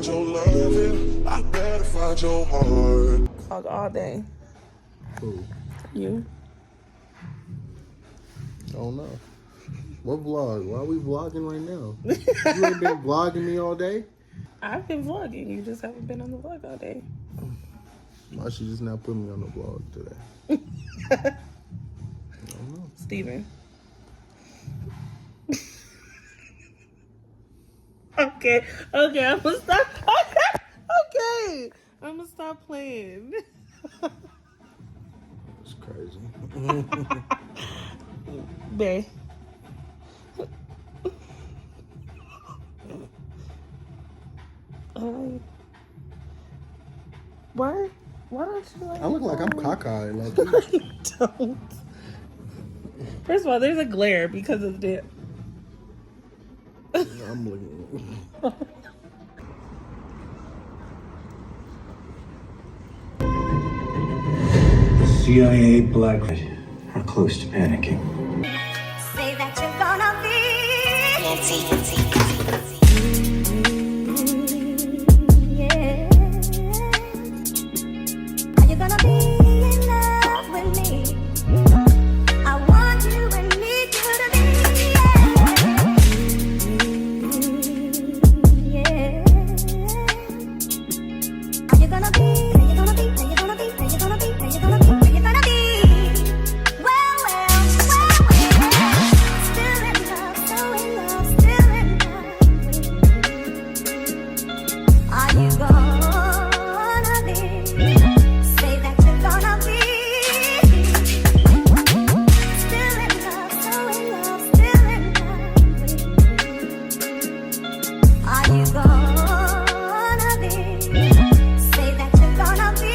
find your loving. I better find your heart. Vlog all day. Who? You. I don't know. What vlog? Why are we vlogging right now? You ain't been vlogging me all day? I've been vlogging. You just haven't been on the vlog all day. Why she just now put me on the vlog today? I don't know. Steven. Okay, I'm gonna stop. Okay, I'm gonna stop playing. It's crazy. Bae. Why don't you like I look like I'm cockeyed. Like, I don't. First of all, there's a glare because of the. I'm looking. CIA black are close to panicking. Say that you're gonna be yeah. Are you gonna be in love with me? I want you and need you to be yeah. Are you gonna be? Are you gonna be? Are you gonna be? Are you gonna be? Are you gonna be? Are you gonna be? Still in love, so in love, still in love. Are you gonna be? Say that you're gonna be. Still in love, so in love, still in love. Are you gonna be? Say that you're gonna be.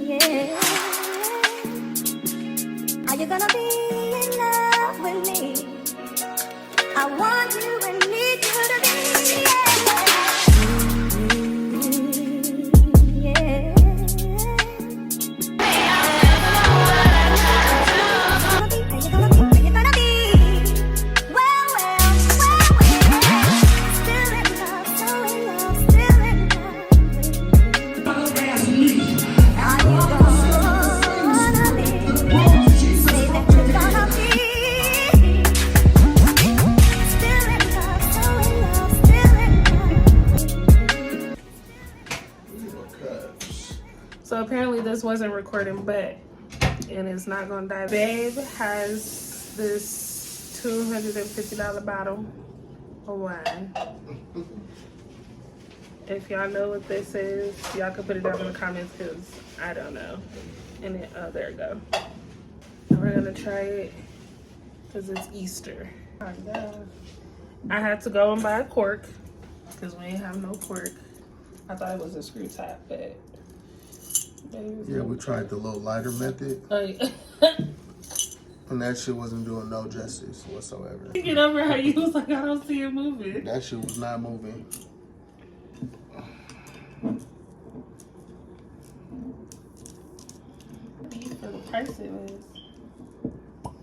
Yeah. Are you gonna be in love with me? I want you and need you to be. Yeah. Are you gonna be? Are you gonna be? Well. Still in love, so in love, still in love. Are you gonna be? Say that you're gonna be. Still in love, so in love, still in love. So apparently this wasn't recording, but and it's not gonna die. Babe has this $250 bottle of wine. If y'all know what this is, y'all can put it down in the comments because I don't know. And then, oh, there we go. And we're gonna try it because it's Easter. Oh my God. I had to go and buy a cork because we ain't have no cork. I thought it was a screw top, but Yeah, we tried the little lighter method, oh, yeah. and that shit wasn't doing no justice whatsoever. Get over how you was like, I don't see it moving. That shit was not moving. For the price it was.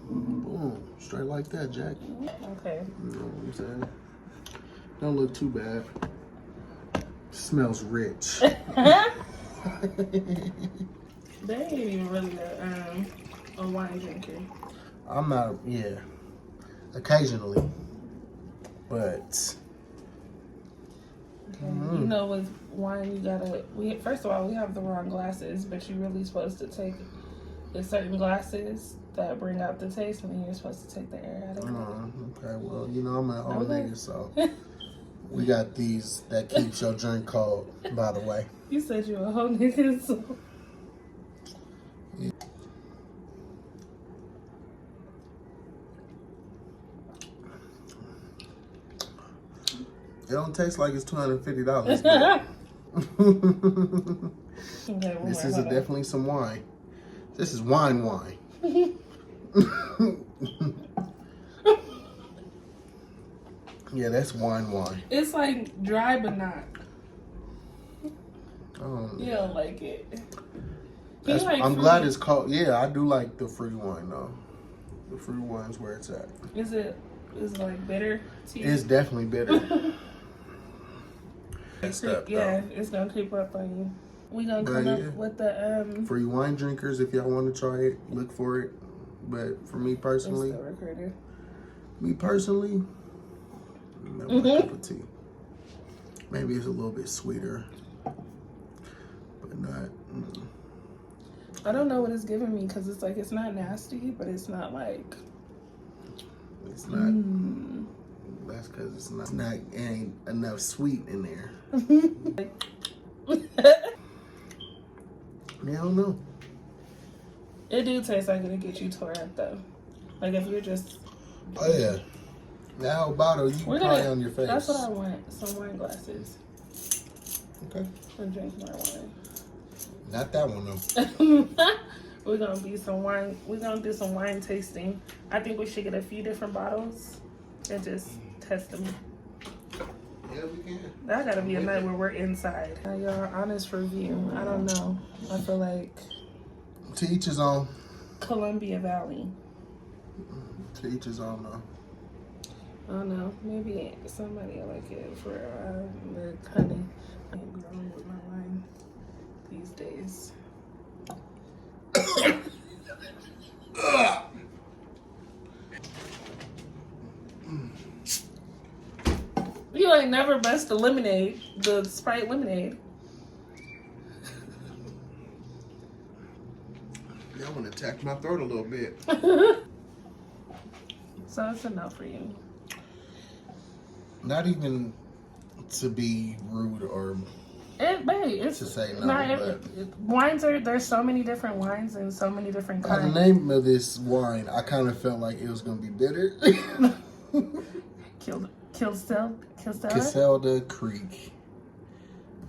Boom. Straight like that, Jack. Okay. You know what I'm saying? Don't look too bad. Smells rich. They ain't even really a wine drinker. I'm not, yeah. Occasionally. But. You know, with wine, you gotta. First of all, we have the wrong glasses, but you're really supposed to take. There's certain glasses that bring out the taste, and then you're supposed to take the air out of it. Okay, well, you know, I'm an old Okay. nigga, so. We got these that keeps your drink cold, by the way. You said you a whole nigga, so. It don't taste like it's $250. But Okay, this is definitely some wine. This is wine. Yeah, that's wine. It's like dry, but not. You You don't like it. I'm glad it's cold. Yeah, I do like the fruit wine though. The fruit wine's where it's at. Is it is like bitter to you. It's definitely bitter. It's up, Yeah, though. it's gonna creep up on you. We gonna But come yeah. up with the For you wine drinkers, if y'all want to try it, look for it. But for me personally, it's the recorder. not my cup of tea. Maybe it's a little bit sweeter, but not. I don't know what it's giving me because it's like it's not nasty, but it's not like It's not. That's because it's not. Ain't enough sweet in there. I don't know. It do taste like it'll get you tore up though. Like if you're just Oh yeah. That whole bottle you probably on your face. That's what I want. Some wine glasses. Okay. And drink more wine. Not that one though. We're gonna do some wine tasting. I think we should get a few different bottles and just test them. Yeah, we can. That gotta be a night where we're inside. Y'all, honest review. I don't know. I feel like To each his own. Columbia Valley. To each his own though. I don't know. Maybe somebody will like it for the honey. I ain't growing with my wine these days. You ain't never bust the lemonade, the Sprite lemonade. That one attacked my throat a little bit. So it's enough for you. Not even to be rude or It's to say no, not but wines are. There's so many different wines and so many different by the kinds. name of this wine, I kind of felt like it was gonna be bitter. Caselda Creek.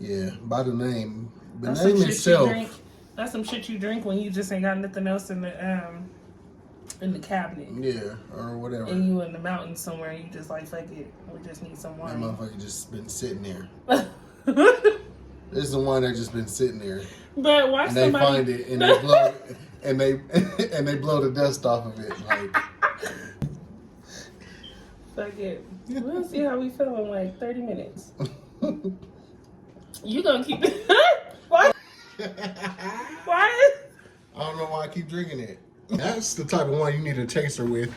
Yeah, by the name. The That's name some shit you itself. drink. That's some shit you drink when you just ain't got nothing else in the cabinet. Yeah, or whatever. And you in the mountains somewhere, and you just like, fuck it, we just need some That wine. motherfucker just been sitting there. This is the one that just been sitting there, But watch and they somebody find it, and they blow, and they blow the dust off of it. Like, fuck it. We'll see how we feel in like 30 minutes. You gonna keep it? What? Why? I don't know why I keep drinking it. That's the type of wine you need a chaser with.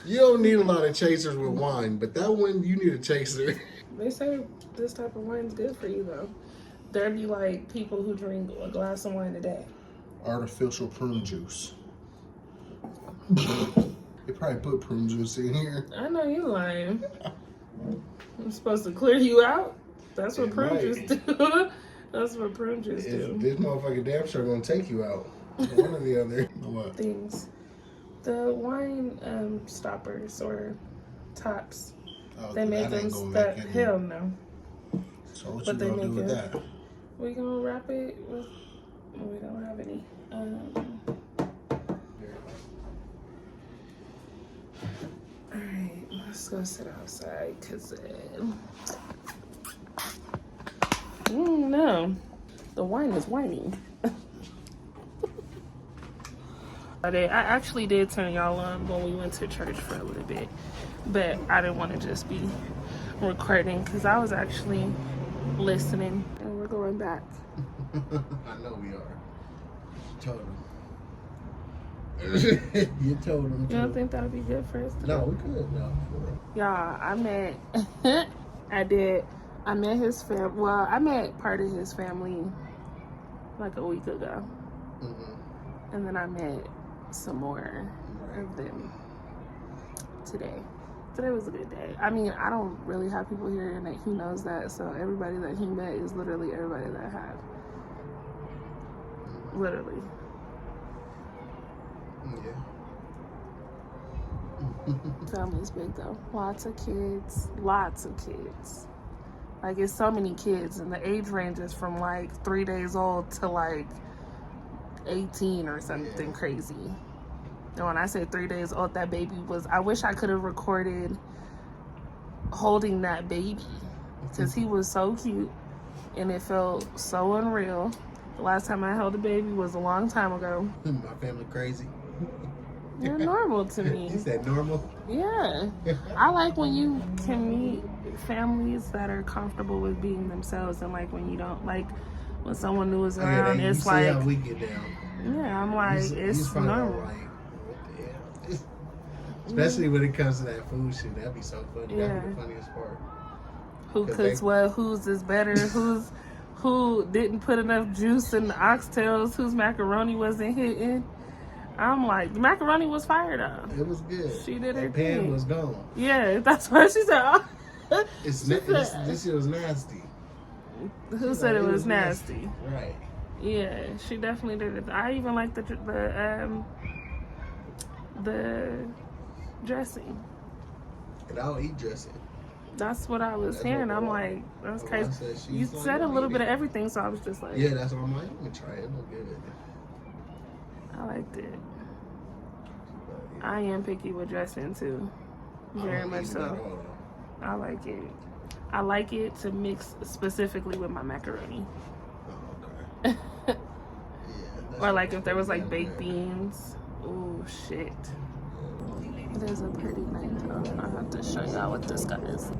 You don't need a lot of chasers with wine, but that one you need a chaser. They say this type of wine's good for you though. There be like people who drink a glass of wine a day. Artificial prune juice. They probably put prune juice in here. I know you lying. I'm supposed to clear you out. That's what It prune might. juice do. That's what prune juice do. This motherfucker damn sure gonna take you out. One or the other. What? Things. The wine stoppers or tops. Oh, They make that them ain't gonna stuck. make it. Hell no. So what But you they gonna do make with it. that? We gonna wrap it with. We don't have any. Alright, let's go sit outside because no, the wine is whining. I actually did turn y'all on when we went to church for a little bit, but I didn't want to just be recording because I was actually listening, and we're going back. I know we are. Told him. You told him. You don't think that would be good for us? No, we could. No. Y'all, I met, I met his fam. Well, I met part of his family like a week ago. Mm-hmm. And then I met some more of them today. Today was a good day. I mean, I don't really have people here, and he knows that. So everybody that he met is literally everybody that I have. Literally. Yeah. Family's big though. Lots of kids. Lots of kids. Like, it's so many kids, and the age ranges from like 3 days old to like 18 or something crazy. And when I say 3 days old, that baby was, I wish I could have recorded holding that baby because he was so cute and it felt so unreal. The last time I held a baby was a long time ago. My family crazy. You're normal to You me. said normal? Yeah. I like when you can meet families that are comfortable with being themselves, and like when you don't, like when someone new is Oh, yeah, around, you it's see like, how we get down. yeah, I'm like, He's it's probably all normal. like, what the hell? Especially when it comes to that food shit. That'd be so funny. Yeah. That'd be the funniest part. Who 'Cause cooks they- well? Whose is better? Who didn't put enough juice in the oxtails? Whose macaroni wasn't hitting? I'm like, the macaroni was fire though. It was good. She did her That pan thing. was gone. Yeah, that's what she said. Oh. It's She said- this shit was nasty. Who said it was nasty? Right. Yeah, she definitely did it. I even like the dressing. And I'll eat dressing. That's what I was That's hearing. what I'm the- like, that's the crazy. wife said she's You like, said a "I'll little eat bit it." of everything, so I was just like, Yeah, that's what I'm like. I'm gonna try it. It'll good. I liked it. But, yeah. I am picky with dressing too, I very don't much eat it so. at all, though. I like it. I like it to mix specifically with my macaroni, Oh, okay. Yeah, that's or like what if there was like I'm baked doing. beans. Oh shit! It is a pretty night though. I have to show y'all what this guy is.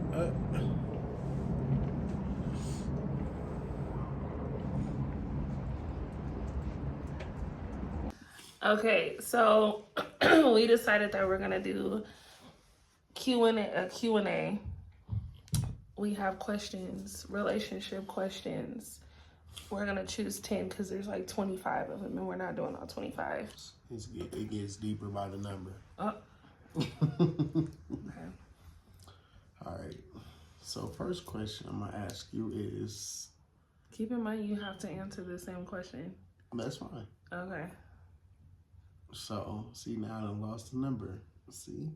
Okay, so we decided that we're gonna do Q&A. We have questions, relationship questions. We're gonna choose 10 because there's like 25 of them, and we're not doing all 25. It gets deeper by the number. Okay. All right. So first question I'm gonna ask you is. Keep in mind you have to answer the same question. That's fine. Okay. So see, now I done lost the number. See.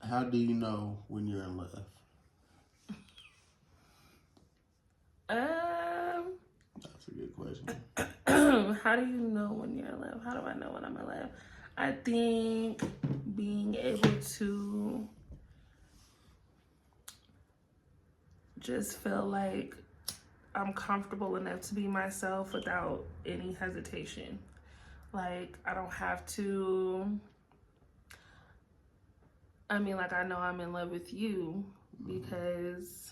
How do you know when you're in love? That's a good question. How do you know when you're in love? How do I know when I'm in love? I think being able to just feel like I'm comfortable enough to be myself without any hesitation. Like, I don't have to. I mean, like, I know I'm in love with you because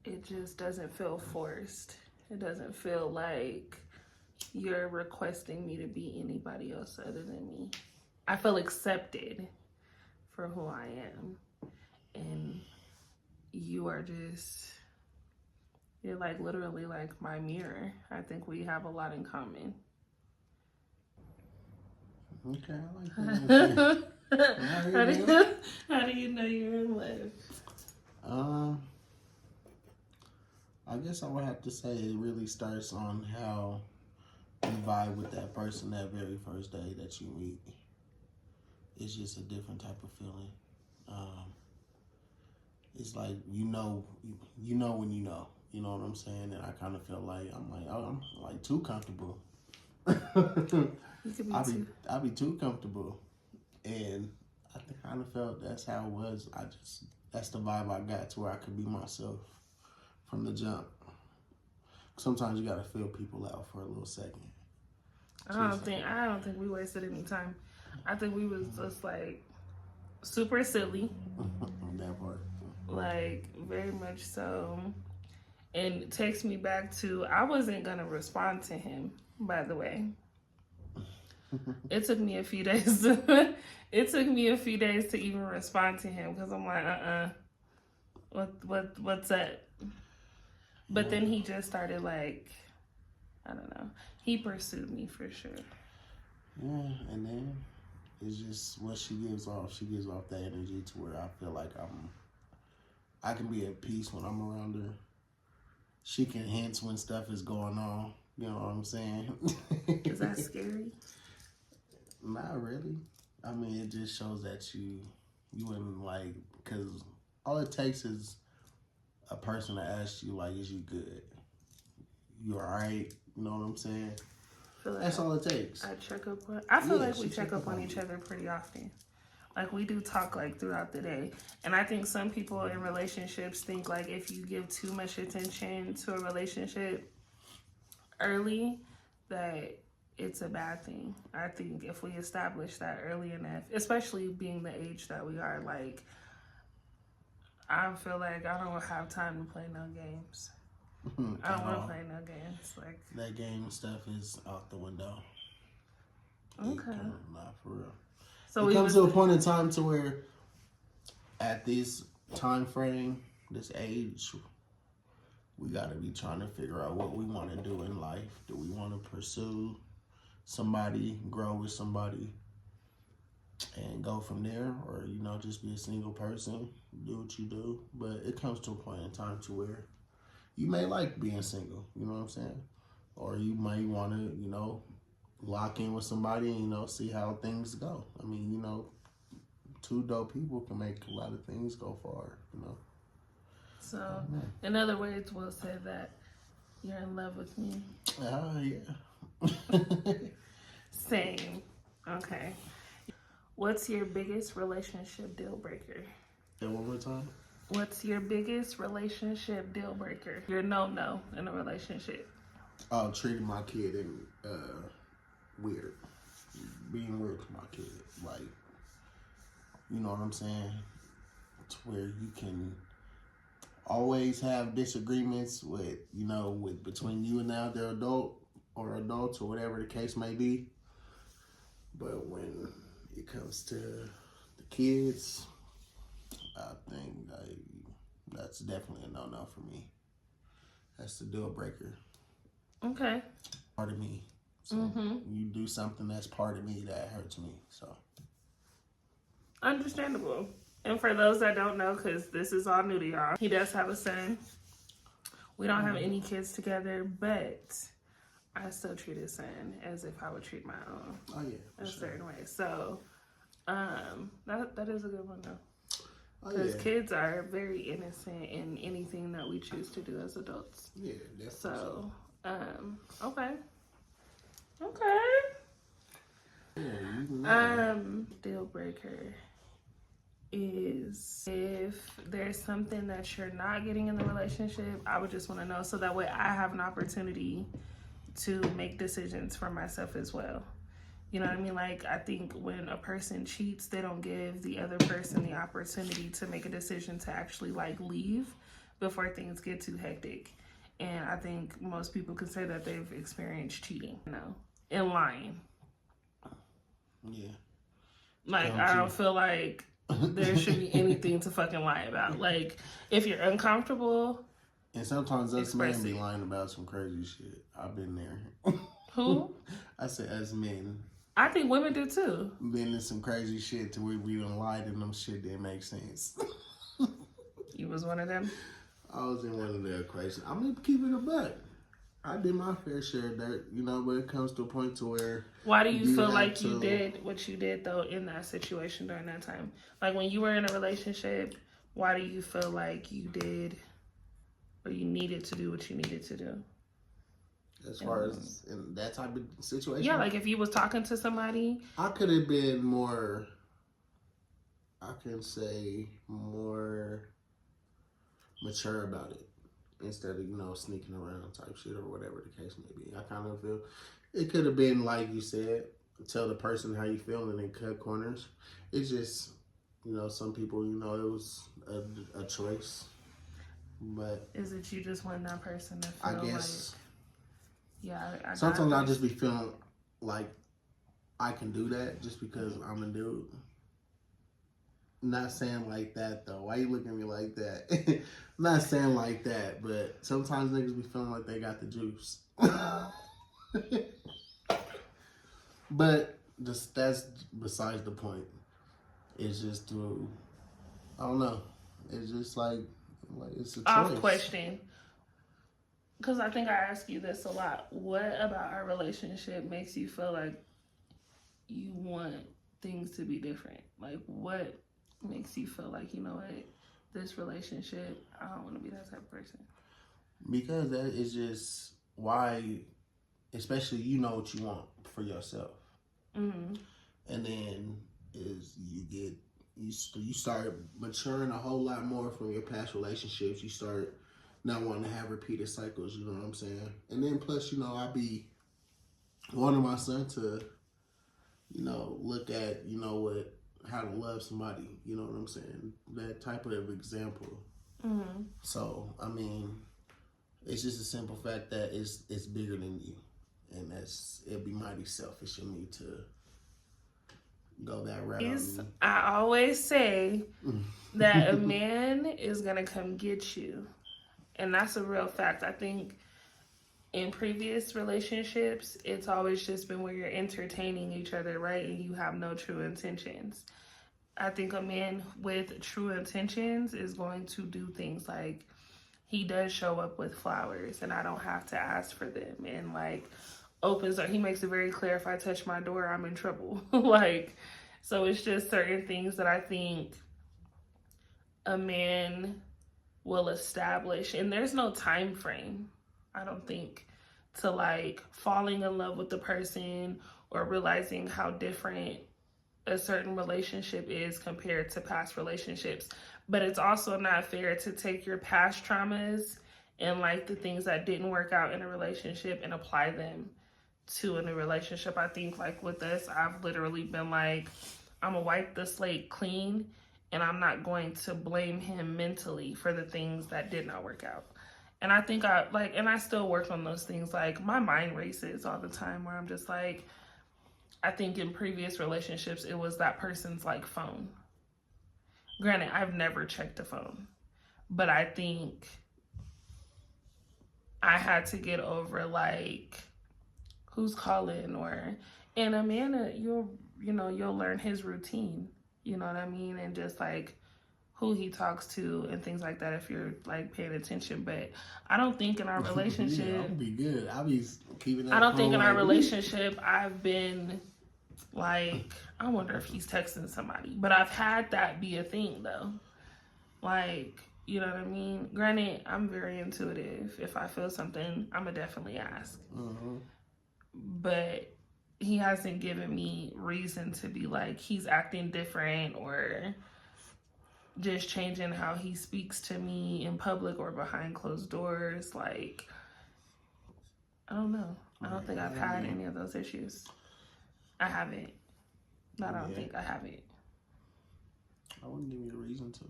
it just doesn't feel forced. It doesn't feel like you're requesting me to be anybody else other than me. I feel accepted for who I am. And you are just, you're like literally like my mirror. I think we have a lot in common. Okay, I like that. How do you know you're in love? I guess I would have to say it really starts on how you vibe with that person that very first day that you meet. It's just a different type of feeling. It's like you know when you know what I'm saying, and I kind of feel like I'm like too comfortable. You could be too. I be too comfortable, and I kind of felt that's how it was. That's the vibe I got to where I could be myself from the jump. Sometimes you gotta feel people out for a little second. I don't think we wasted any time. I think we was just like super silly. That part. Like very much so. And it takes me back to, I wasn't gonna respond to him, by the way. It took me a few days to, even respond to him because I'm like, what's up? But then he just started like, I don't know. He pursued me for sure. Yeah, and then it's just what she gives off. She gives off that energy to where I feel like I can be at peace when I'm around her. She can hint when stuff is going on. You know what I'm saying? Is that scary? Not really. I mean, it just shows that you wouldn't like, because all it takes is a person to ask you, like, is you good? You all right? You know what I'm saying? That's all it takes. I feel like we check up on each other pretty often. Like, we do talk, like, throughout the day. And I think some people in relationships think, like, if you give too much attention to a relationship early, that it's a bad thing. I think if we establish that early enough, especially being the age that we are, like, I feel like I don't have time to play no games. I don't want to play no games. Like, that game stuff is out the window. okay. Not for real. So it comes to a point in time to where at this time frame, this age, we got to be trying to figure out what we want to do in life. Do we want to pursue somebody, grow with somebody, and go from there? Or, you know, just be a single person, do what you do. But it comes to a point in time to where you may like being single, you know what I'm saying? Or you might want to, you know, lock in with somebody and, you know, see how things go. I mean, you know, two dope people can make a lot of things go far, you know? So, in other words, we'll say that you're in love with me. Yeah. Same. Okay. What's your biggest relationship deal breaker? Say one more time. What's your biggest relationship deal breaker? Your no in a relationship. Oh, treating my kid and weird. Being weird to my kid. Like, you know what I'm saying? To where you can always have disagreements with, you know, with between you and the other adult or adults or whatever the case may be. But when it comes to the kids, I think that's definitely a no-no for me. That's the deal breaker. Okay. Part of me. So you do something that's part of me that hurts me. So Understandable. And for those that don't know, because this is all new to y'all, he does have a son. We don't have any kids together, but I still treat his son as if I would treat my own. Oh yeah, in a sure. certain way. So that is a good one though. Oh, Because yeah. kids are very innocent in anything that we choose to do as adults. Yeah, definitely. So, okay. Yeah, you know. Deal breaker is if there's something that you're not getting in the relationship, I would just want to know so that way I have an opportunity to make decisions for myself as well. You know what I mean? Like, I think when a person cheats, they don't give the other person the opportunity to make a decision to actually, like, leave before things get too hectic. And I think most people can say that they've experienced cheating, you know, and lying. Yeah. Like, I don't feel like there should be anything to fucking lie about. Like, if you're uncomfortable. And sometimes us express men be it. lying about some crazy shit. I've been there. Who? I said us men. I think women do too. Been in some crazy shit to where we done lied and them shit didn't make sense. You was one of them? I was in one of the equations. I'm gonna keep it a buck. I did my fair share of dirt, you know, but it comes to a point to where. Why do you feel have like you to- did what you did though in that situation during that time? Like when you were in a relationship, why do you feel like you did or you needed to do what you needed to do? As far as in that type of situation? Yeah, like if you was talking to somebody. I could have been more, I can say, more mature about it. Instead of, you know, sneaking around type shit or whatever the case may be. I kind of feel it could have been, like you said, tell the person how you feel and then cut corners. It's just, you know, some people, you know, it was a choice. But Is it you just want that person to feel I guess I sometimes I just be feeling like I can do that just because I'm a dude. Not saying like that though. Why you looking at me like that? Not saying like that, but sometimes niggas be feeling like they got the juice. But just that's besides the point. It's just I don't know. It's just like it's a choice. off question. Because I think I ask you this a lot. What about our relationship makes you feel like you want things to be different? Like, what makes you feel like, you know what, this relationship, I don't want to be that type of person? Because that is just why, especially you know what you want for yourself. Mm-hmm. And then you start maturing a whole lot more from your past relationships. You start not wanting to have repeated cycles, you know what I'm saying? And then plus, you know, I be wanted my son to, look at, how to love somebody. You know what I'm saying? That type of example. Mm-hmm. So, I mean, it's just a simple fact that it's bigger than you. And it'd be mighty selfish of me to go that route. I always say that a man is going to come get you. And that's a real fact. I think in previous relationships, it's always just been where you're entertaining each other, right? And you have no true intentions. I think a man with true intentions is going to do things like he does show up with flowers and I don't have to ask for them. And like he makes it very clear if I touch my door, I'm in trouble. So it's just certain things that I think a man will establish. And there's no time frame, I don't think, to like falling in love with the person or realizing how different a certain relationship is compared to past relationships. But it's also not fair to take your past traumas and like the things that didn't work out in a relationship and apply them to a new relationship. I think like with us, I've literally been like, I'm gonna wipe the slate clean and I'm not going to blame him mentally for the things that did not work out. And I think I still work on those things. Like my mind races all the time where I'm just like, I think in previous relationships, it was that person's like phone. Granted, I've never checked a phone, but I think I had to get over like, who's calling and a man, you'll learn his routine, you know what I mean? And just like who he talks to and things like that if you're like paying attention. But I don't think in our relationship, yeah, I'll be good. I'll be keeping that. I don't think in our relationship I've been like, I wonder if he's texting somebody. But I've had that be a thing though. Like, you know what I mean? Granted, I'm very intuitive. If I feel something, I'm going to definitely ask. Mm-hmm. But he hasn't given me reason to be like, he's acting different or just changing how he speaks to me in public or behind closed doors. Like, I don't know. I don't think I've had any of those issues. I haven't. I don't think I haven't. I wouldn't give you a reason to.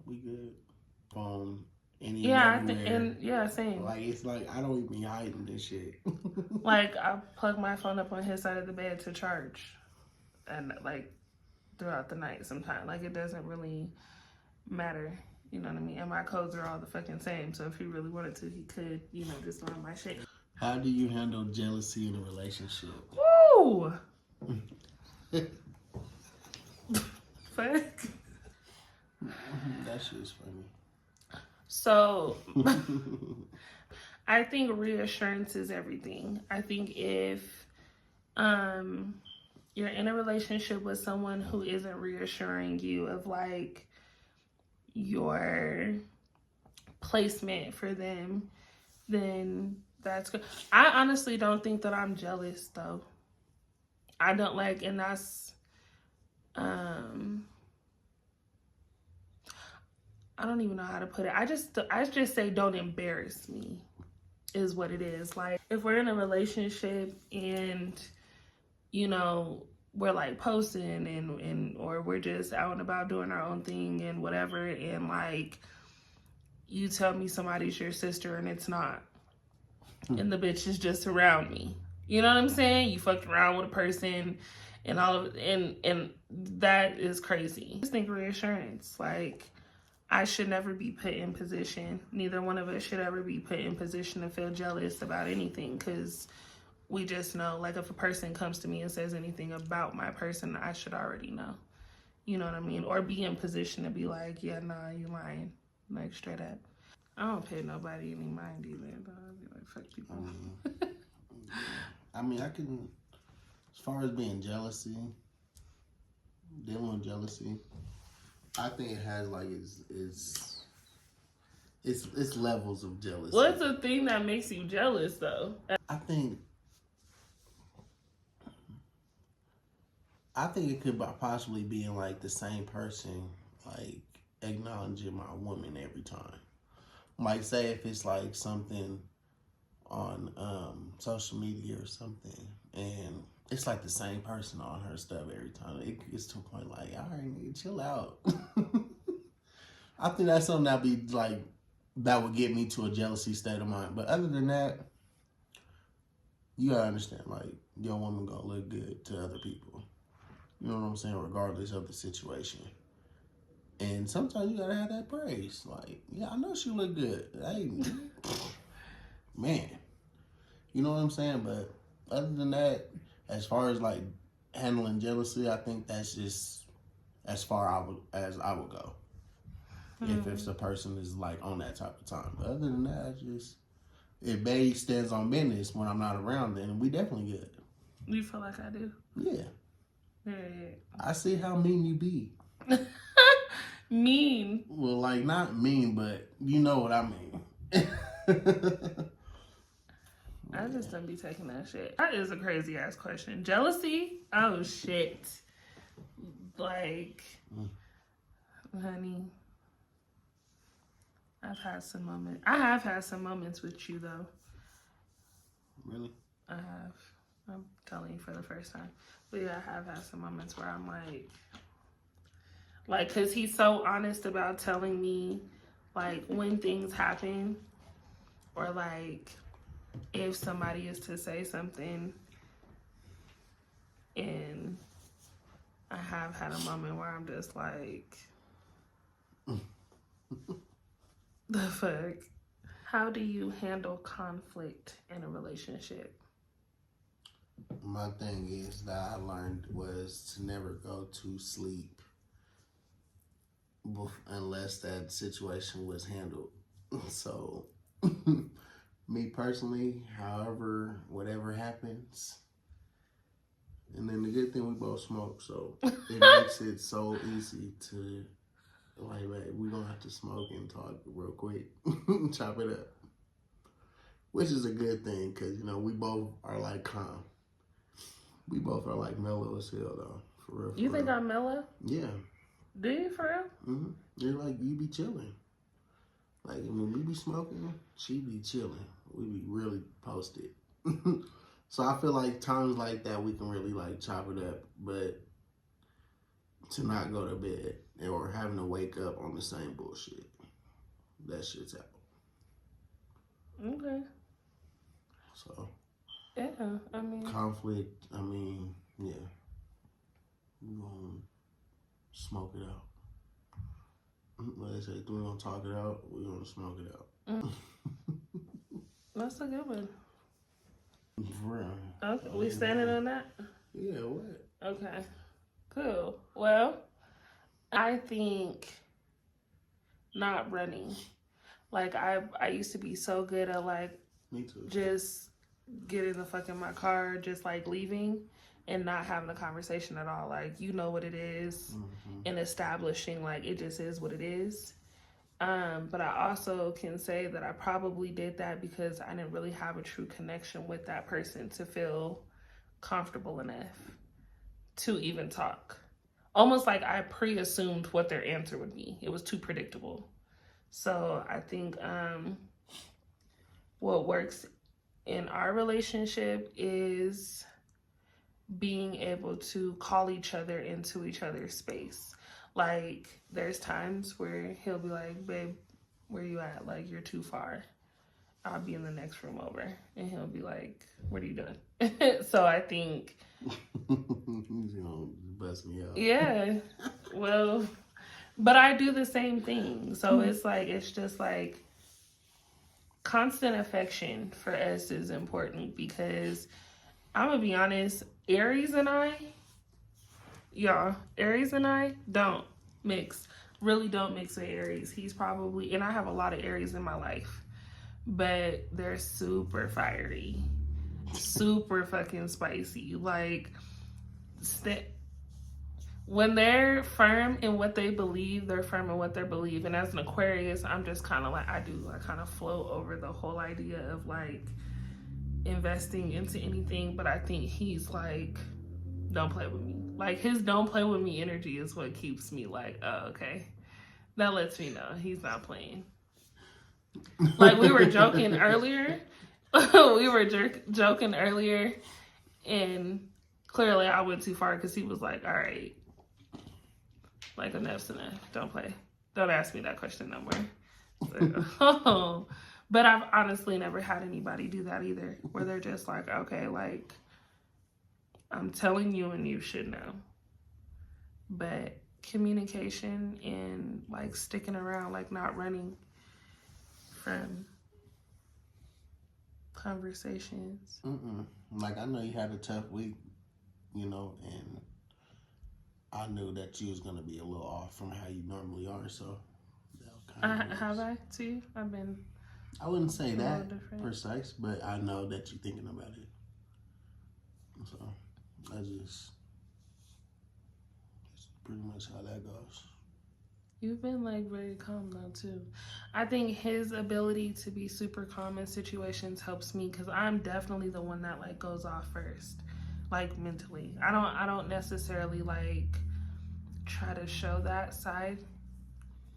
We good. Same. Like it's like I don't even be hiding this shit. Like I plug my phone up on his side of the bed to charge, and like throughout the night sometimes. Like it doesn't really matter. You know what I mean? And my codes are all the fucking same. So if he really wanted to, he could, just learn my shit. How do you handle jealousy in a relationship? Woo! Fuck. That shit's funny. So, I think reassurance is everything. I think if you're in a relationship with someone who isn't reassuring you of like your placement for them, then that's good. I honestly don't think that I'm jealous though. I don't like, and that's I don't even know how to put it. I just say don't embarrass me is what it is. Like if we're in a relationship and we're like posting and or we're just out and about doing our own thing and whatever, and like you tell me somebody's your sister and it's not, and the bitch is just around me. You know what I'm saying? You fucked around with a person and all of and that is crazy. I just think reassurance, like I should never be put in position. Neither one of us should ever be put in position to feel jealous about anything, because we just know, like if a person comes to me and says anything about my person, I should already know. You know what I mean? Or be in position to be like, yeah, nah, you lying. Like straight up. I don't pay nobody any mind either. I'll be like, fuck people. I mean, I can, as far as being dealing with jealousy, I think it has like it's levels of jealousy. What's the thing that makes you jealous though? I think it could possibly be in like the same person like acknowledging my woman every time. Like say if it's like something on social media or something, and it's like the same person on her stuff every time. It gets to a point like, all right, nigga, chill out. I think that's something that be like that would get me to a jealousy state of mind. But other than that, you gotta understand, like, your woman gonna look good to other people. You know what I'm saying? Regardless of the situation. And sometimes you gotta have that praise. Like, yeah, I know she look good. Hey, man. You know what I'm saying? But other than that, as far as like handling jealousy, I think that's just as far as I would go. If the person is like on that type of time. But other than that, if Bae stands on business when I'm not around, then we definitely good. You feel like I do? Yeah. Yeah. I see how mean you be. Mean? Well, like, not mean, but you know what I mean. I just don't be taking that shit. That is a crazy ass question. Jealousy? Oh shit. Like, honey, I have had some moments with you though. Really? I have. I'm telling you for the first time. But yeah, I have had some moments where I'm like, cause he's so honest about telling me like when things happen, or like if somebody is to say something, and I have had a moment where I'm just like, the fuck? How do you handle conflict in a relationship? My thing is that I learned was to never go to sleep unless that situation was handled. So, me personally, whatever happens, and then the good thing, we both smoke, so it makes it so easy to, like, we're gonna have to smoke and talk real quick, chop it up, which is a good thing, because, you know, we both are, like, calm. We both are, like, mellow as hell, though, for real. You think I'm mellow? Yeah. Do you, for real? Mm-hmm. You're like, you be chilling. Like, when we be smoking, she be chilling. We be really posted. So I feel like times like that, we can really, like, chop it up. But to not go to bed or having to wake up on the same bullshit, that shit's out. Okay. So. Yeah, I mean. Conflict, I mean, yeah. We're going to smoke it out. Like I said, we're going to talk it out, we're going to smoke it out. That's a good one. For real. Okay, we standing on that? Yeah, what? Okay, cool. Well, I think not running. Like, I used to be so good at, like, Me too. just getting the fuck in my car, just, like, leaving and not having a conversation at all. Like, you know what it is, and establishing, like, it just is what it is. But I also can say that I probably did that because I didn't really have a true connection with that person to feel comfortable enough to even talk. Almost like I pre-assumed what their answer would be. It was too predictable. So I think what works in our relationship is being able to call each other into each other's space. Like, there's times where he'll be like, babe, where you at? Like, you're too far. I'll be in the next room over. And he'll be like, what are you doing? So I think... He's gonna bust me out. Yeah. Well, but I do the same thing. So it's like, it's just like constant affection for us is important, because I'm gonna be honest, Aries and I don't mix. Really don't mix with Aries. He's probably, and I have a lot of Aries in my life, but they're super fiery, super fucking spicy. Like, when they're firm in what they believe, they're firm in what they believe. And as an Aquarius, I'm just kind of like, I kind of float over the whole idea of like investing into anything. But I think he's like, don't play with me. Like, his don't play with me energy is what keeps me like, oh, okay. That lets me know he's not playing. Like, we were joking earlier, We were joking earlier, and clearly I went too far because he was like, all right, like enough's enough. Don't play. Don't ask me that question no more. So, but I've honestly never had anybody do that either, where they're just like, okay, like, I'm telling you and you should know. But communication and like sticking around, like not running from conversations. Like, I know you had a tough week, you know, and I knew that you was gonna be a little off from how you normally are, so Have I too? I've been. I wouldn't say that different. precise, but I know that you're thinking about it. So that's pretty much how that goes. You've been like very calm though too. I think his ability to be super calm in situations helps me because I'm definitely the one that like goes off first, like mentally. I don't necessarily like try to show that side,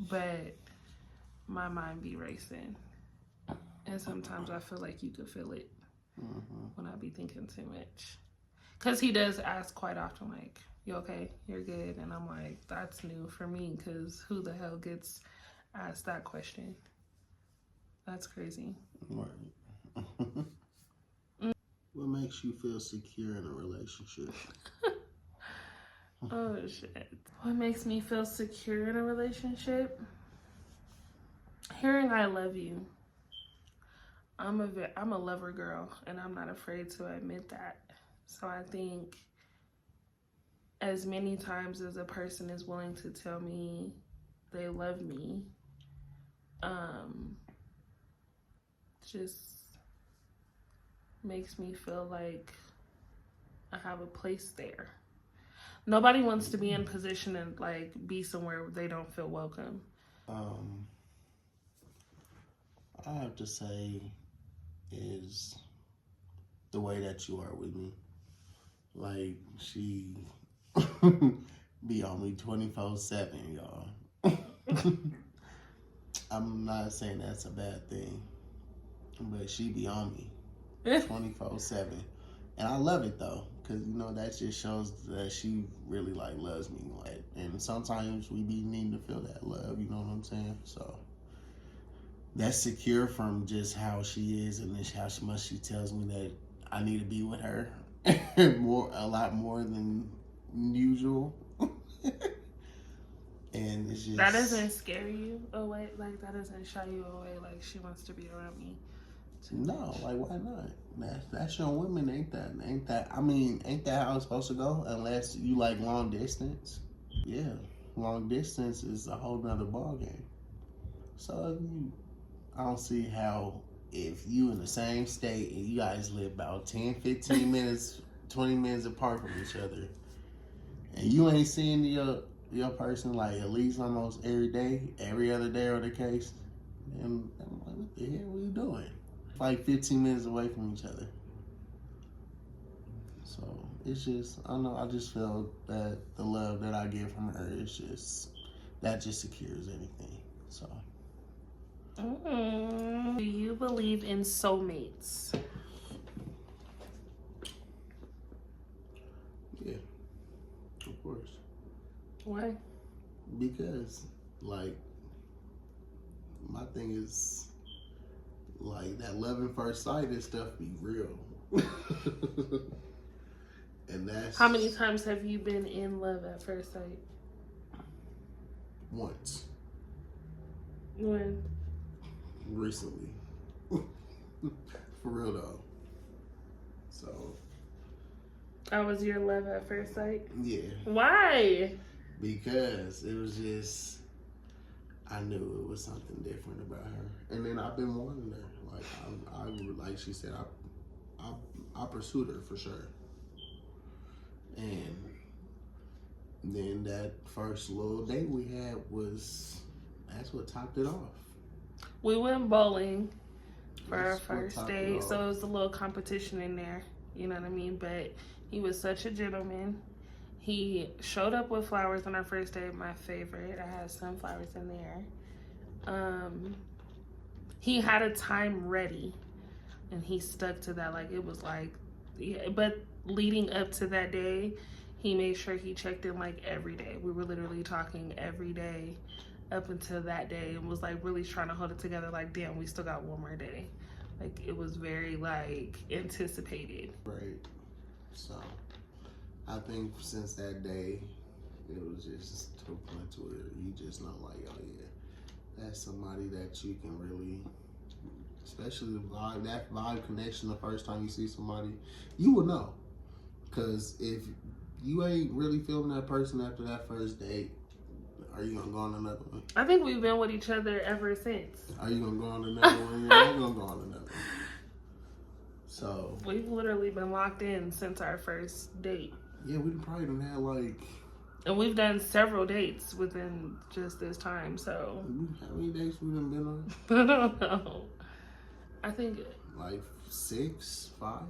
but my mind be racing, and sometimes I feel like you could feel it when I be thinking too much. Cause he does ask quite often, like, "You okay? You're good?" And I'm like, "That's new for me, cause who the hell gets asked that question? That's crazy." Right. What makes you feel secure in a relationship? Oh shit! What makes me feel secure in a relationship? Hearing "I love you." I'm a lover girl, and I'm not afraid to admit that. So I think as many times as a person is willing to tell me they love me, just makes me feel like I have a place there. Nobody wants to be in position and like be somewhere where they don't feel welcome. I have to say is the way that you are with me. Like, she be on me 24/7, y'all. I'm not saying that's a bad thing, but she be on me 24/7, and I love it though, because you know that just shows that she really like loves me. Like, and sometimes we be needing to feel that love. You know what I'm saying? So that's secure from just how she is and how much she tells me that I need to be with her a lot more than usual. And it's just That doesn't scare you away, like that doesn't shy you away. Like she wants to be around me. No, like why not? That's your woman, ain't that? I mean, ain't that how it's supposed to go? Unless you like long distance. Yeah, long distance is a whole nother ball game. So I don't see how, if you in the same state and you guys live about 10, 15 minutes, 20 minutes apart from each other, and you ain't seeing your person like at least almost every day, every other day or the case, and I'm like, what the hell are you doing? Like 15 minutes away from each other. So it's just, I don't know, I just feel that the love that I get from her is just, that just secures anything. So. Do you believe in soulmates? Yeah, of course. Why? Because, like, my thing is, like, that love at first sight and stuff be real. And that's... How many times have you been in love at first sight? Once. When? Recently. For real, though. So... That was your love at first sight? Yeah. Why? Because it was just, I knew it was something different about her, and then I've been wanting her. Like I like she said, I pursued her for sure, and then that first little date we had that's what topped it off. We went bowling for our first date, so it was a little competition in there. You know what I mean? But he was such a gentleman. He showed up with flowers on our first date, my favorite. I had sunflowers in there. He had a time ready. and he stuck to that. Like, it was like, yeah. But leading up to that day, he made sure he checked in like every day. We were literally talking every day up until that day, and was like really trying to hold it together. Like, damn, we still got one more day. Like, it was very like anticipated. Right. So I think since that day, it was just to a point to where you just know, like, oh yeah, that's somebody that you can really, especially the vibe, that vibe connection. The first time you see somebody, you will know, because if you ain't really feeling that person after that first date, are you gonna go on another one? I think we've been with each other ever since. Are you gonna go on another one? You're not gonna go on another one. So We've literally been locked in since our first date. yeah, we probably done had like, And we've done several dates within just this time, so how many dates we done been on? I don't know. I think Like 6, 5.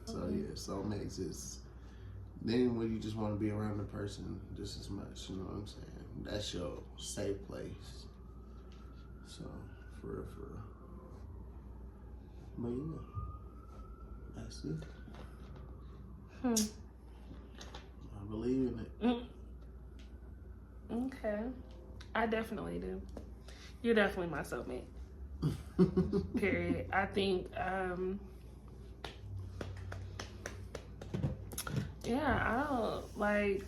So yeah, soulmates is then when you just want to be around the person just as much. You know what I'm saying? That's your safe place. So for real, for real. But yeah, that's it. I believe in it. Okay. I definitely do. You're definitely my soulmate. Period. I think, yeah, I don't, like,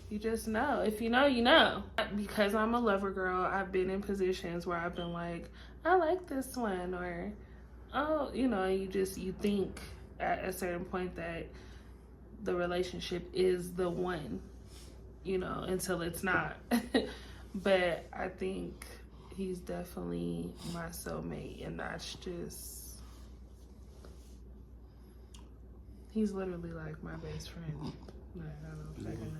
you just know. If you know, you know. Because I'm a lover girl, I've been in positions where I've been like, I like this one, or, oh, you know, you think at a certain point that the relationship is the one, you know, until it's not. But I think he's definitely my soulmate, and that's just, he's literally like my best friend. Like, I don't fucking know.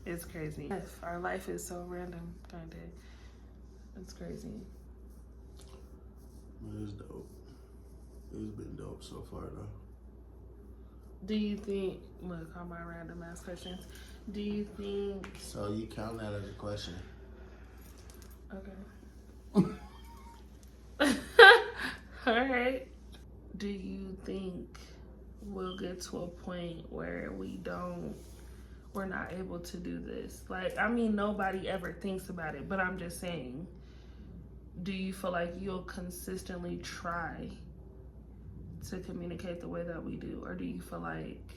It's crazy. Our life is so random, kind of. It's crazy. It's dope. It's been dope so far though. Do you think, look, all my random ass questions. Do you think, So you count that as a question? okay. All right. Do you think we'll get to a point where we're not able to do this? Like, I mean, nobody ever thinks about it, but I'm just saying, do you feel like you'll consistently try to communicate the way that we do? Or do you feel like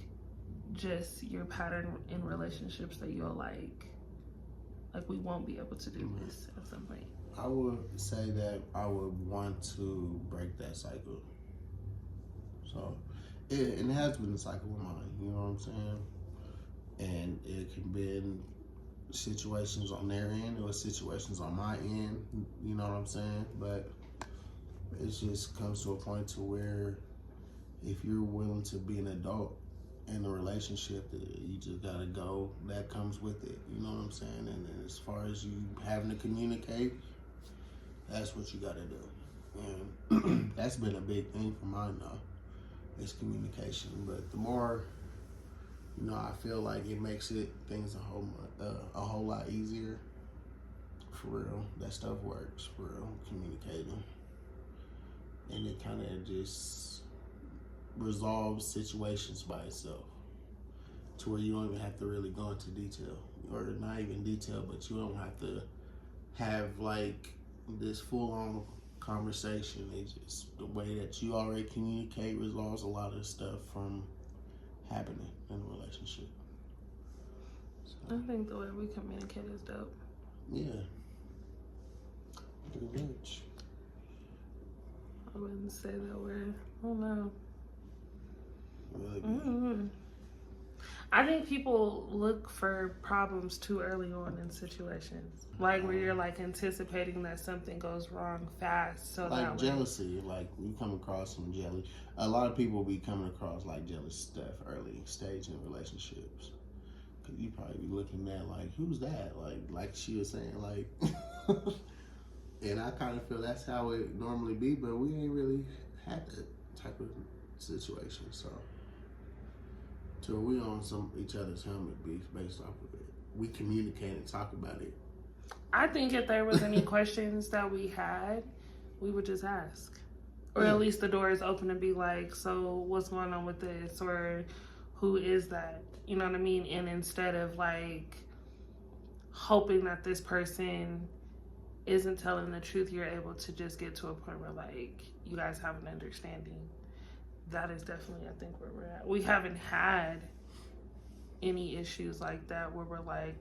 just your pattern in relationships that you'll like we won't be able to do this at some point? I would say that I would want to break that cycle. So, and it has been a cycle of mine, you know what I'm saying? And it can be in situations on their end or situations on my end, you know what I'm saying? But it just comes to a point to where if you're willing to be an adult in a relationship, you just gotta go. That comes with it, you know what I'm saying? And then as far as you having to communicate, that's what you gotta do. And that's been a big thing for mine though, is communication. But the more, you know, I feel like it makes things a whole lot easier. For real, that stuff works. For real, communicating, and it kind of just resolves situations by itself, to where you don't even have to really go into detail, or not even detail, but you don't have to have like this full-on conversation. It's just the way that you already communicate resolves a lot of stuff from happening in a relationship. So, I think the way we communicate is dope. yeah, pretty much. I wouldn't say that we're, I don't know. Really good. Mm-hmm. I think people look for problems too early on in situations, like where you're like anticipating that something goes wrong fast. So Like that jealousy, like you come across some jealousy. A lot of people be coming across like jealous stuff early stage in relationships. Cause you probably be looking at like, who's that? Like she was saying, like, and I kind of feel that's how it normally be, but we ain't really had that type of situation. So we on each other's helmet based off of it. We communicate and talk about it. I think if there was any questions that we had, we would just ask. Or at least the door is open to be like, so what's going on with this? Or who is that? You know what I mean? And instead of like hoping that this person isn't telling the truth, you're able to just get to a point where like you guys have an understanding. That is definitely, I think, where we're at. We haven't had any issues like that where we're like,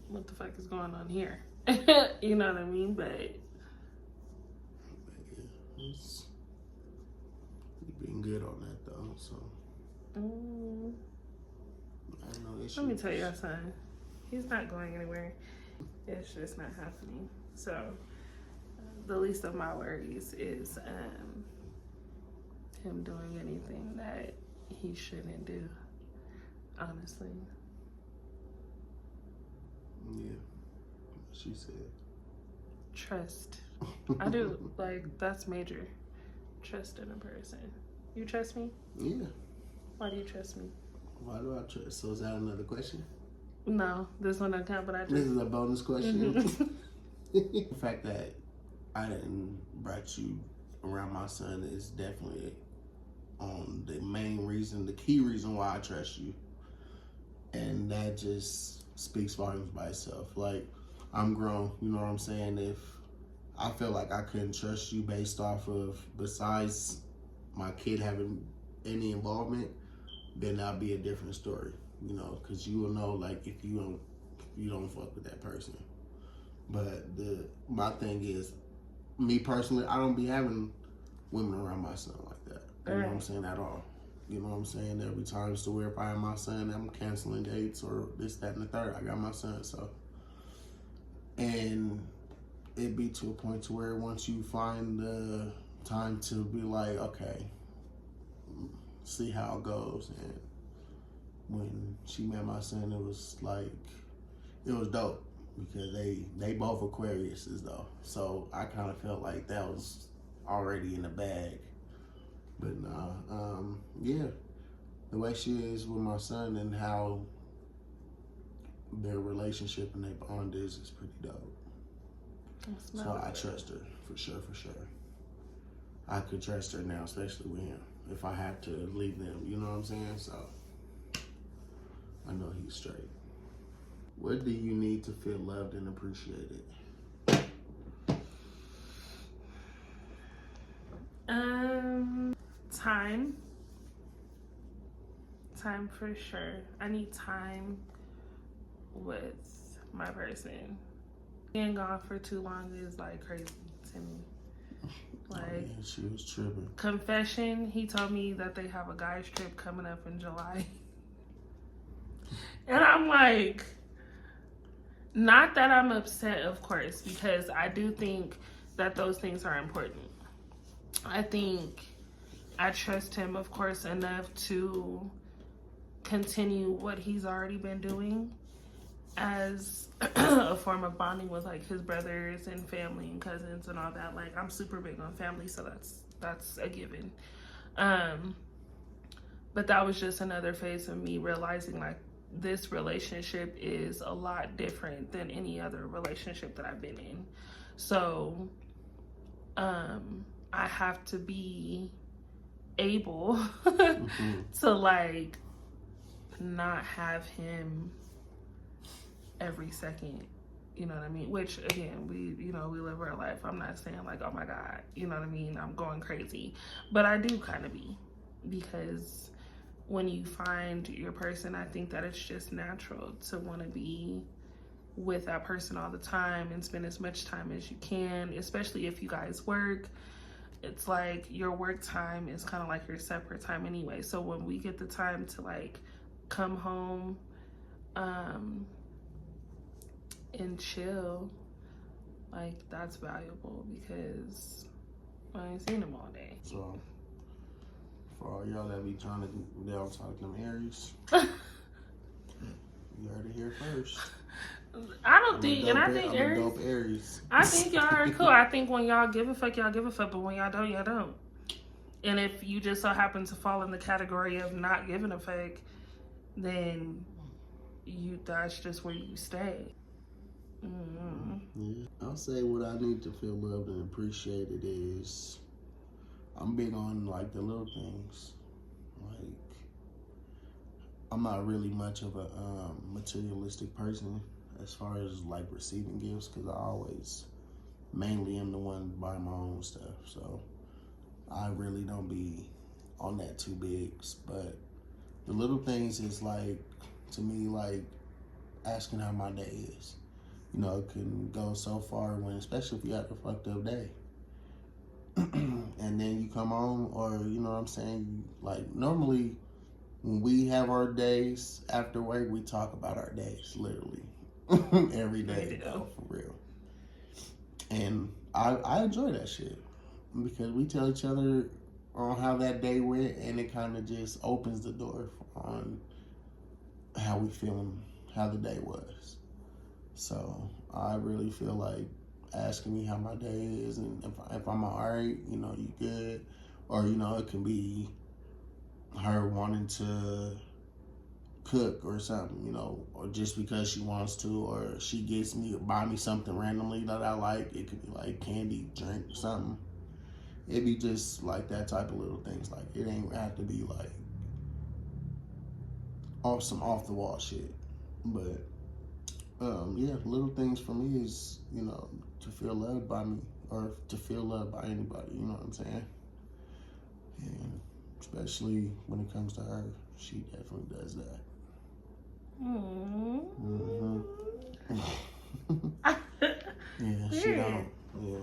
what the fuck is going on here? You know what I mean? But you've been good on that though, so I have no issues. let me tell you, son, he's not going anywhere. It's just not happening. So the least of my worries is him doing anything that he shouldn't do, honestly. Yeah, she said. Trust. I do. Like, that's major. Trust in a person. You trust me? Yeah. Why do you trust me? Why do I trust? So is that another question? No, this one doesn't count, but I just... This is a bonus question. The fact that I didn't brought you around my son is definitely the main reason, the key reason why I trust you. And that just speaks volumes by itself. Like, I'm grown, you know what I'm saying? If I feel like I couldn't trust you based off of, besides my kid having any involvement, then that'll be a different story, you know, because you will know, like, if you don't fuck with that person. But my thing is, me personally, I don't be having women around my son like that. You know what I'm saying? At all. You know what I'm saying? Every time to where if I have my son, I'm canceling dates or this, that, and the third. I got my son, so. And it be to a point to where once you find the time to be like, okay, see how it goes. And when she met my son, it was like, it was dope because they both Aquariuses though. So I kind of felt like that was already in the bag. But nah, yeah, the way she is with my son and how their relationship and their bond is pretty dope. So I trust her, for sure. I could trust her now, especially with him, if I have to leave them, you know what I'm saying? So I know he's straight. What do you need to feel loved and appreciated? Time for sure. I need time with my person. Being gone for too long is like crazy to me. Like, oh, yeah, she was tripping. Confession, he told me that they have a guys trip coming up in July. And I'm like, not that I'm upset, of course, because I do think that those things are important. I think I trust him, of course, enough to continue what he's already been doing as a form of bonding with like his brothers and family and cousins and all that. Like, I'm super big on family, so that's a given. But that was just another phase of me realizing like this relationship is a lot different than any other relationship that I've been in. So I have to be able to like not have him every second, you know what I mean? Which again, we live our life. I'm not saying like, oh my God, you know what I mean? I'm going crazy, but I do kind of be, because when you find your person, I think that it's just natural to want to be with that person all the time and spend as much time as you can, especially if you guys work. It's like your work time is kind of like your separate time anyway. So when we get the time to like come home and chill, like that's valuable because I ain't seen him all day. So for all y'all that be trying to down talk them Aries, you heard it here first. I don't think, and I think Aries. I think y'all are cool. I think when y'all give a fuck, y'all give a fuck, but when y'all don't, y'all don't. And if you just so happen to fall in the category of not giving a fuck, then that's just where you stay. Yeah. I'll say what I need to feel loved and appreciated is I'm big on like the little things. Like I'm not really much of a materialistic person as far as like receiving gifts because I always mainly am the one to buy my own stuff. So I really don't be on that too big. But the little things is like, to me, like asking how my day is. You know, it can go so far when, especially if you had a fucked up day. And then you come home, or you know what I'm saying? Like normally when we have our days after work, we talk about our days literally every day, though, for real. And I enjoy that shit because we tell each other on how that day went, and it kind of just opens the door on how we feeling, how the day was. So I really feel like asking me how my day is and if I'm all right, you know, you good, or you know, it can be her wanting to cook or something, you know, or just because she wants to, or she gets me or buy me something randomly that I like. It could be like candy, drink, something. It'd be just like that type of little things. Like it ain't have to be like some off the wall shit. But yeah, little things for me is, you know, to feel loved by me or to feel loved by anybody, you know what I'm saying? And especially when it comes to her, she definitely does that. Mm-hmm. Yeah, she don't. Yeah,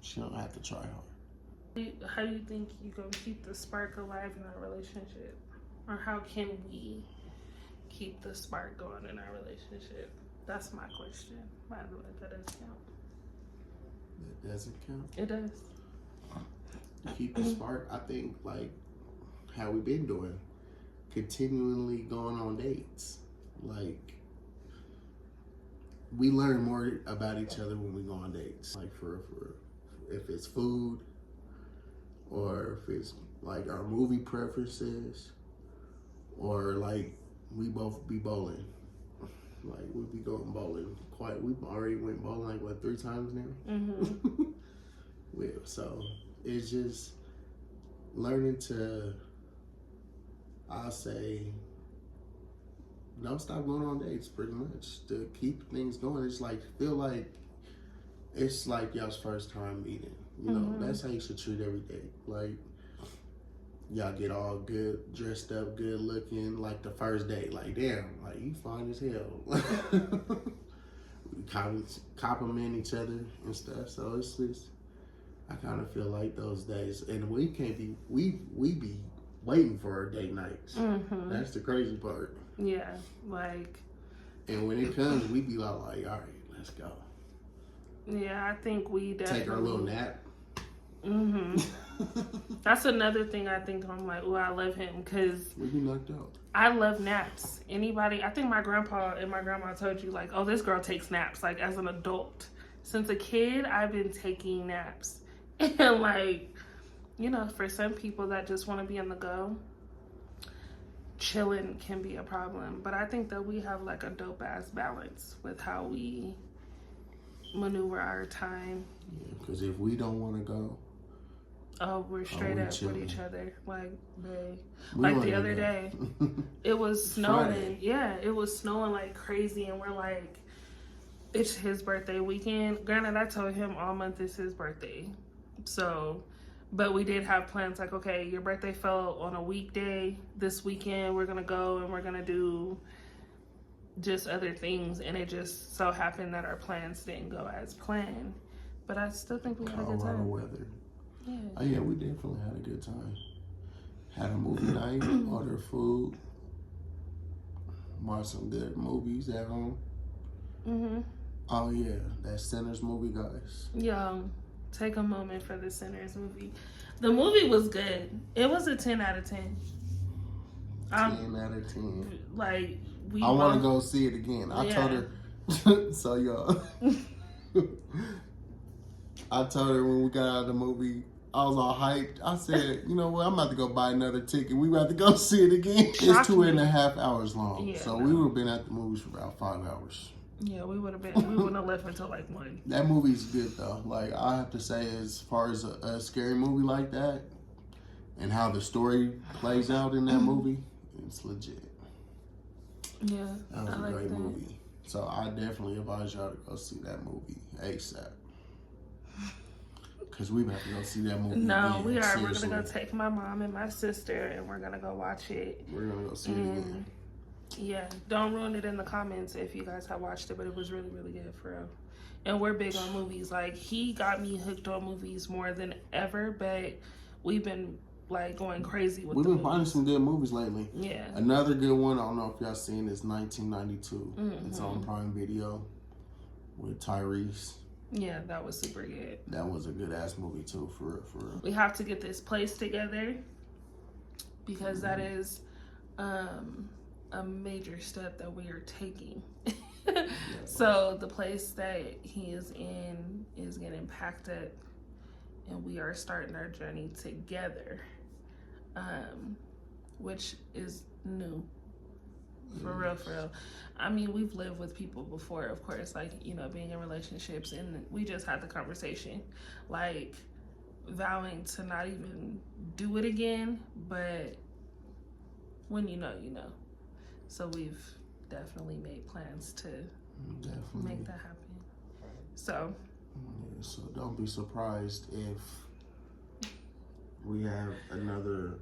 she don't have to try hard. How do you think you gonna keep the spark alive in our relationship, or how can we keep the spark going in our relationship? That's my question. By the way, that does count. That doesn't count. It does. To keep the spark, I think like how we've been doing, continually going on dates. Like we learn more about each other when we go on dates. Like for if it's food, or if it's like our movie preferences, or like we both be bowling. Like we be going bowling quite. We've already went bowling like what 3 times now. Mm-hmm. So it's just learning to, I'll say, don't stop going on dates. Pretty much to keep things going. It's like feel like it's like y'all's first time meeting. You know, that's how you should treat every date. Like y'all get all good, dressed up, good looking, like the first date. Like damn, like you fine as hell. We compliment each other and stuff. So it's just, I kind of feel like those days, and we can't be, we be waiting for our date nights. Mm-hmm. That's the crazy part. Yeah, like. And when it comes, we be all like, all right, let's go. Yeah, I think we definitely take our little nap. Mm-hmm. That's another thing I think I'm like, oh, I love him because we be knocked out. I love naps. Anybody, I think my grandpa and my grandma told you like, oh, this girl takes naps. Like as an adult, since a kid, I've been taking naps, and like, you know, for some people that just want to be on the go, chilling can be a problem. But I think that we have like a dope ass balance with how we maneuver our time. Yeah, because if we don't want to go, oh, we're straight up chilling with each other. Like, babe. Like the other day, it was snowing. Friday. Yeah, it was snowing like crazy. And we're like, it's his birthday weekend. Granted, I told him all month is his birthday. So, but we did have plans like, okay, your birthday fell on a weekday. This weekend, we're going to go and we're going to do just other things. And it just so happened that our plans didn't go as planned. But I still think we had a good time. Weather. Yeah. Oh yeah, we definitely had a good time. Had a movie night, ordered food, watched some good movies at home. Mm-hmm. Oh yeah, that Sinners movie, guys. Yo, take a moment for the Sinners movie. The movie was good. It was a 10 out of 10. 10 out of 10. Like I want to go see it again. I told her. So y'all. I told her when we got out of the movie, I was all hyped. I said, you know what, I'm about to go buy another ticket. We about to go see it again. It's 2.5 hours long. Yeah, so we would have been at the movies for about 5 hours. Yeah, we wouldn't have left until like 1. That movie's good though. Like I have to say, as far as a scary movie like that, and how the story plays out in that movie, it's legit. Yeah, That was I a like great that. movie. So I definitely advise y'all to go see that movie ASAP. Cause we about to go see that movie. No, again, we are. seriously. We're gonna go take my mom and my sister, and we're gonna go watch it. We're gonna go see it again. Yeah, don't ruin it in the comments if you guys have watched it, but it was really, really good for real. And we're big on movies. Like, he got me hooked on movies more than ever, but we've been like going crazy with We've the been finding movies. some good movies lately. Yeah. Another good one, I don't know if y'all seen, is 1992. It's on Prime Video with Tyrese. Yeah, that was super good. That was a good ass movie too, for real, for real. We have to get this place together because that is a major step that we are taking. So the place that he is in is getting packed up, and we are starting our journey together, which is new. For real, for real. I mean, we've lived with people before, of course, like, you know, being in relationships, and we just had the conversation, like, vowing to not even do it again, but when you know, you know. So we've definitely made plans to make that happen. So. Yeah, so don't be surprised if we have another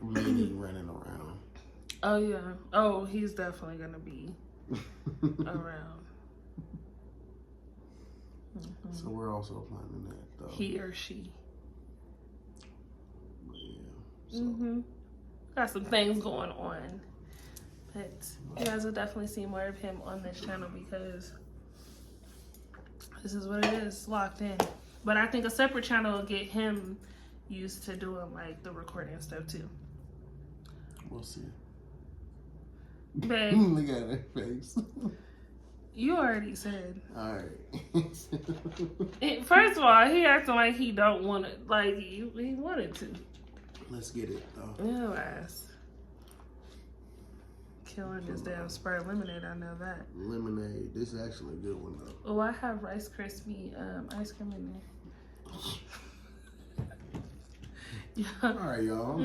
mini running around. Oh yeah. Oh, he's definitely gonna be around. So we're also planning that though. He or she. Yeah. So. Got some things going on, but you guys will definitely see more of him on this channel because this is what it is, locked in. But I think a separate channel will get him used to doing like the recording stuff too. We'll see. Babe, Look at her face. you already said. Alright. First of all, he acting like he don't want it, like he wanted to. Let's get it though. Ew ass. Killing this damn Sprite lemonade, I know that. Lemonade. This is actually a good one though. Oh, I have Rice Krispie ice cream in there. Yeah. Alright, y'all.